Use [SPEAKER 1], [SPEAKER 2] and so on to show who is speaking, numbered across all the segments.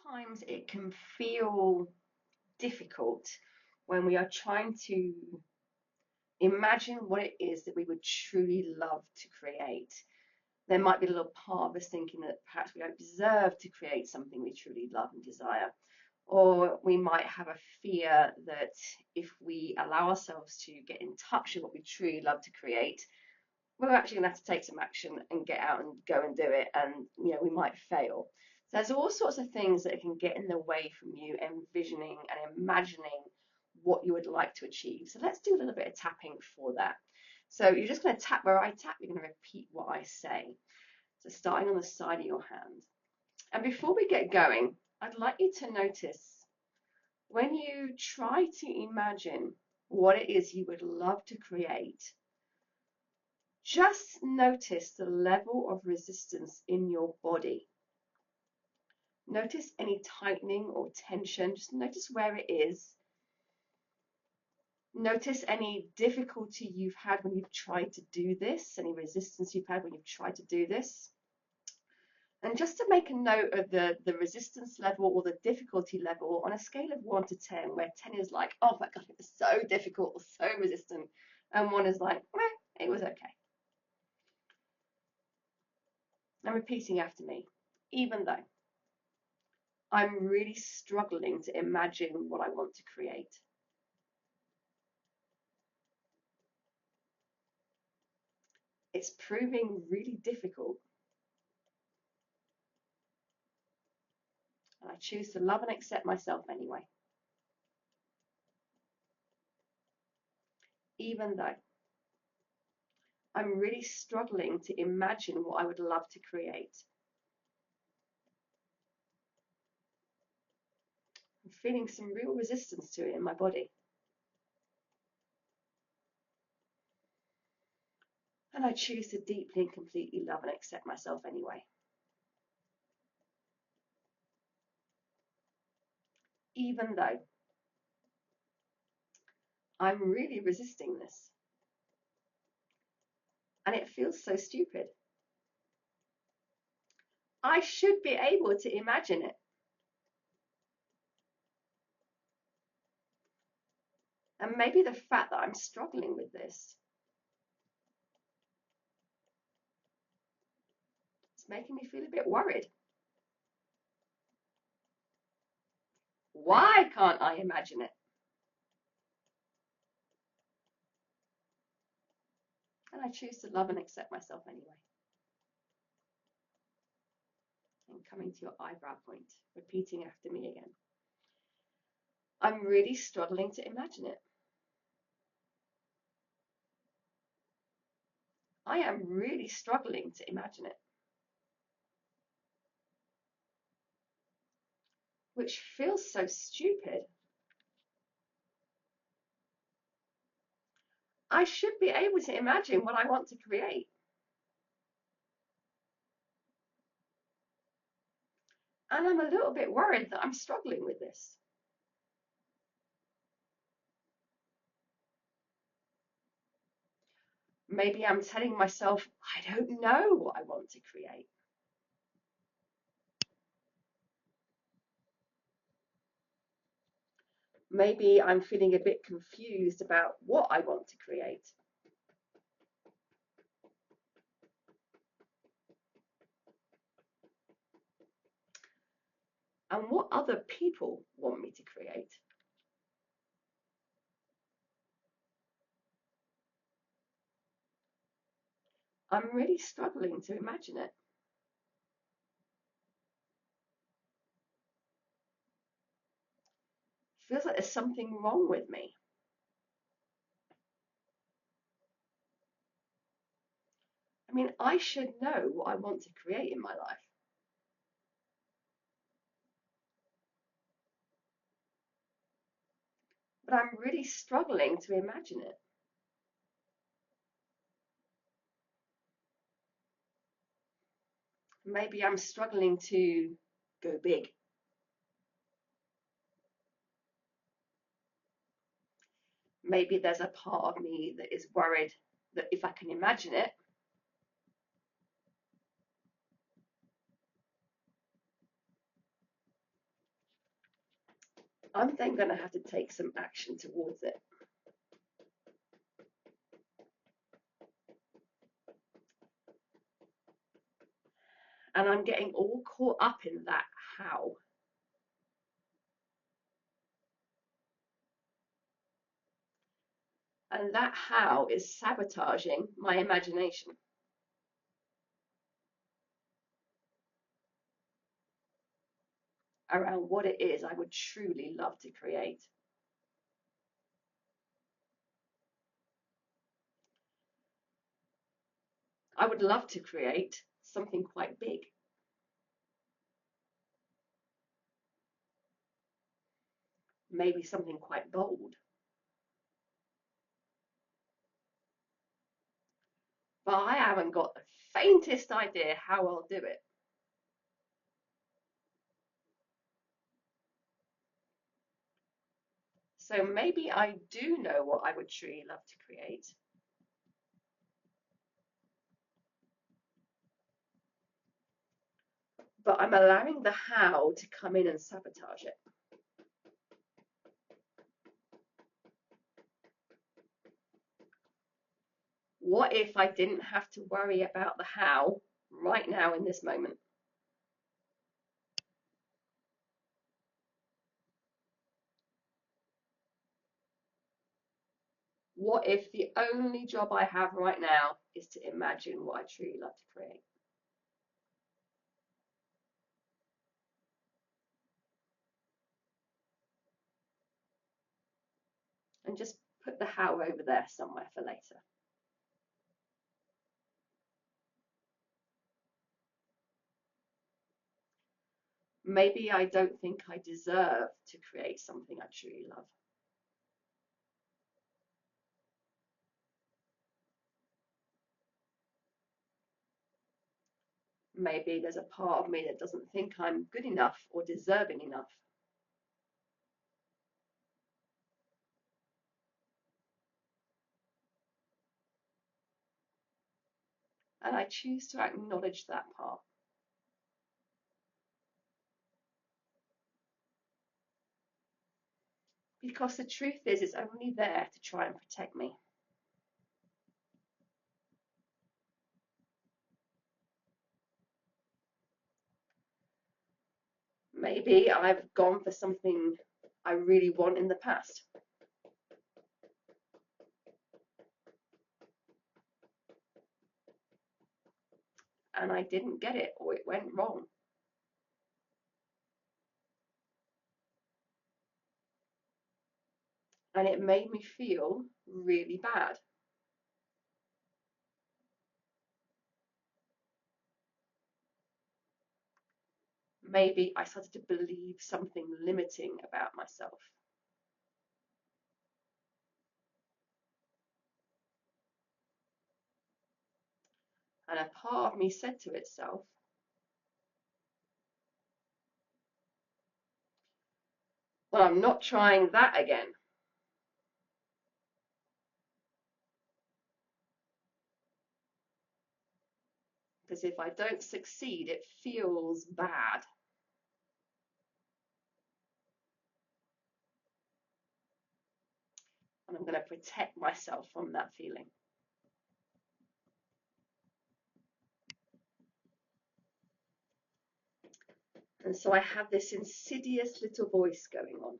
[SPEAKER 1] sometimes it can feel difficult when we are trying to imagine what it is that we would truly love to create. There might be a little part of us thinking that perhaps we don't deserve to create something we truly love and desire. Or we might have a fear that if we allow ourselves to get in touch with what we truly love to create, we're actually going to have to take some action and get out and go and do it, and we might fail. So there's all sorts of things that can get in the way from you envisioning and imagining what you would like to achieve. So let's do a little bit of tapping for that. So you're just going to tap where I tap, you're going to repeat what I say. So starting on the side of your hand. And before we get going, I'd like you to notice when you try to imagine what it is you would love to create, just notice the level of resistance in your body. Notice any tightening or tension. Just notice where it is. Notice any difficulty you've had when you've tried to do this, any resistance you've had when you've tried to do this. And just to make a note of the resistance level or the difficulty level on a scale of 1 to 10, where 10 is like, oh my God, it was so difficult or so resistant, and 1 is like, it was okay. And repeating after me, even though I'm really struggling to imagine what I want to create. It's proving really difficult. And I choose to love and accept myself anyway. Even though I'm really struggling to imagine what I would love to create. I'm feeling some real resistance to it in my body. And I choose to deeply and completely love and accept myself anyway. Even though I'm really resisting this. And it feels so stupid. I should be able to imagine it. And maybe the fact that I'm struggling with this, it's making me feel a bit worried. Why can't I imagine it? And I choose to love and accept myself anyway. And coming to your eyebrow point, repeating after me again. I'm really struggling to imagine it. I am really struggling to imagine it. Which feels so stupid. I should be able to imagine what I want to create. And I'm a little bit worried that I'm struggling with this. Maybe I'm telling myself, I don't know what I want to create. Maybe I'm feeling a bit confused about what I want to create. And what other people want me to create. I'm really struggling to imagine it. Feels like there's something wrong with me. I mean, I should know what I want to create in my life. But I'm really struggling to imagine it. Maybe I'm struggling to go big. Maybe there's a part of me that is worried that if I can imagine it, I'm then going to have to take some action towards it. And I'm getting all caught up in that how. And that how is sabotaging my imagination. Around what it is I would truly love to create. I would love to create something quite big. Maybe something quite bold. But I haven't got the faintest idea how I'll do it. So maybe I do know what I would truly love to create. But I'm allowing the how to come in and sabotage it. What if I didn't have to worry about the how right now in this moment? What if the only job I have right now is to imagine what I truly love to create? And just put the how over there somewhere for later. Maybe I don't think I deserve to create something I truly love. Maybe there's a part of me that doesn't think I'm good enough or deserving enough. And I choose to acknowledge that part. Because the truth is, it's only there to try and protect me. Maybe I've gone for something I really want in the past. And I didn't get it, or it went wrong. And it made me feel really bad. Maybe I started to believe something limiting about myself. And a part of me said to itself, well, I'm not trying that again. Because if I don't succeed, it feels bad. And I'm going to protect myself from that feeling. And so I have this insidious little voice going on.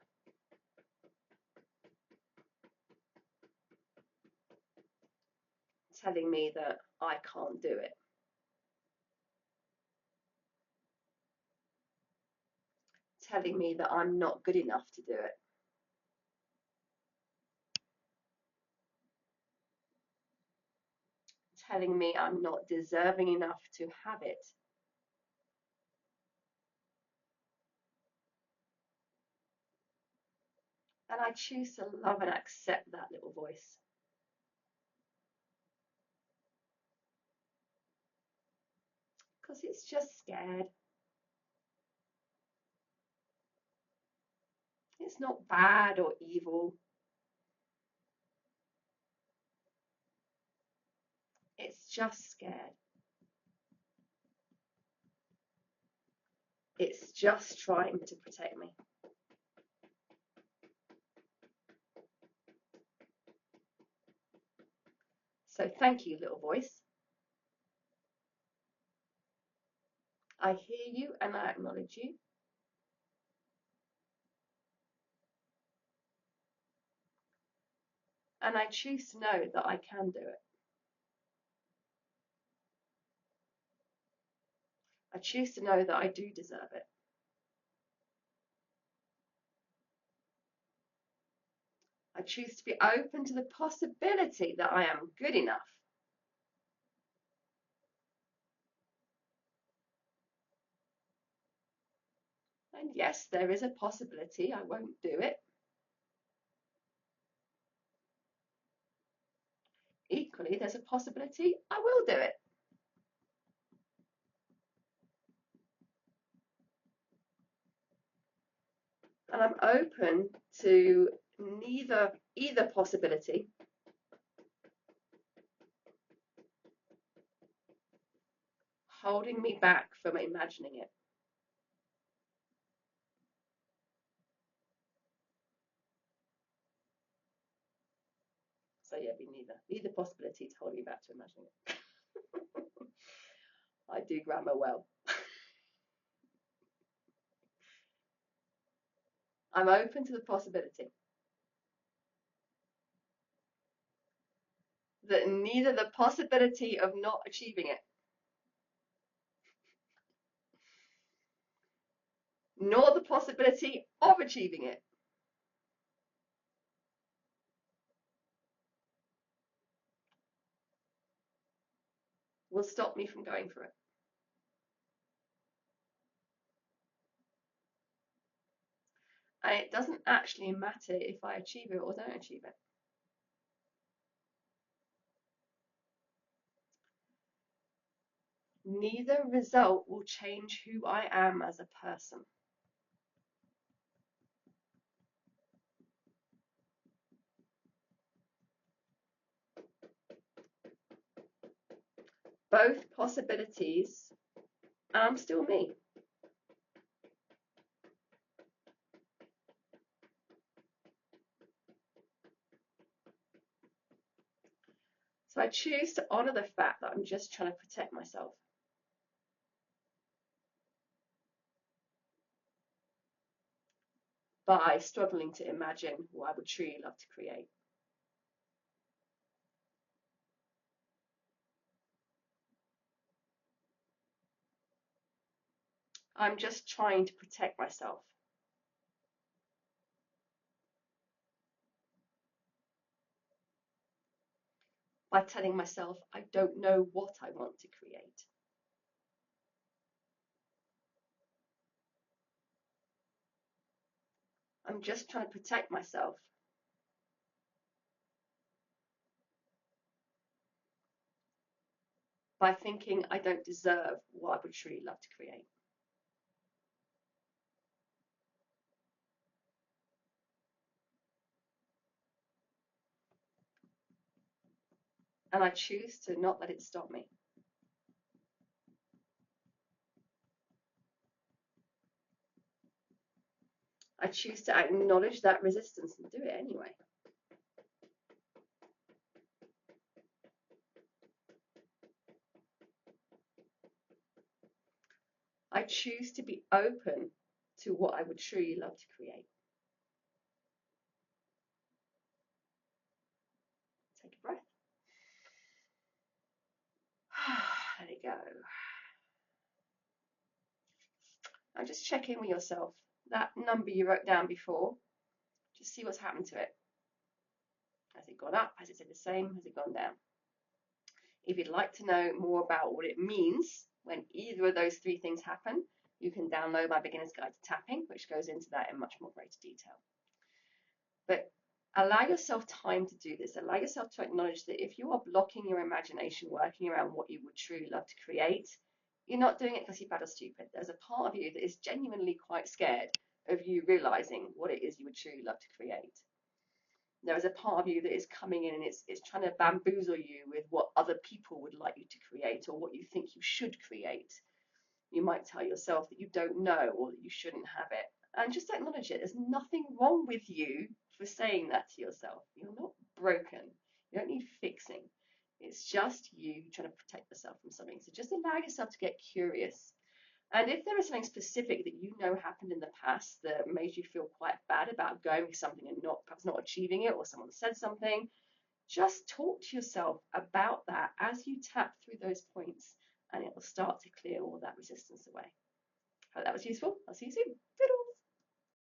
[SPEAKER 1] Telling me that I can't do it. Telling me that I'm not good enough to do it. Telling me I'm not deserving enough to have it. And I choose to love and accept that little voice. Because it's just scared. It's not bad or evil. It's just scared. It's just trying to protect me. So thank you, little voice. I hear you and I acknowledge you. And I choose to know that I can do it. I choose to know that I do deserve it. I choose to be open to the possibility that I am good enough. And yes, there is a possibility I won't do it. Equally, there's a possibility I will do it. And I'm open to either possibility holding me back from imagining it. So yeah, be neither possibility is holding me back to imagining it. I do grammar well. I'm open to the possibility that neither the possibility of not achieving it nor the possibility of achieving it will stop me from going for it. And it doesn't actually matter if I achieve it or don't achieve it. Neither result will change who I am as a person. Both possibilities, and I'm still me. So I choose to honor the fact that I'm just trying to protect myself. By struggling to imagine what I would truly love to create. I'm just trying to protect myself. By telling myself I don't know what I want to create. I'm just trying to protect myself. By thinking I don't deserve what I would truly love to create. And I choose to not let it stop me. I choose to acknowledge that resistance and do it anyway. I choose to be open to what I would truly love to create. Take a breath. Let it go. Now just check in with yourself. That number you wrote down before, just see what's happened to it. Has it gone up? Has it stayed the same? Has it gone down? If you'd like to know more about what it means when either of those three things happen, you can download my Beginner's Guide to Tapping, which goes into that in much more greater detail. But allow yourself time to do this. Allow yourself to acknowledge that if you are blocking your imagination, working around what you would truly love to create, you're not doing it because you're bad or stupid. There's a part of you that is genuinely quite scared of you realizing what it is you would truly love to create. There is a part of you that is coming in and it's trying to bamboozle you with what other people would like you to create or what you think you should create. You might tell yourself that you don't know or that you shouldn't have it. And just acknowledge it. There's nothing wrong with you for saying that to yourself. You're not broken. You don't need fixing. It's just you trying to protect yourself from something. So just allow yourself to get curious. And if there is something specific that you know happened in the past that made you feel quite bad about going with something and perhaps not achieving it, or someone said something, just talk to yourself about that as you tap through those points, and it will start to clear all that resistance away. Hope that was useful. I'll see you soon. Toodles.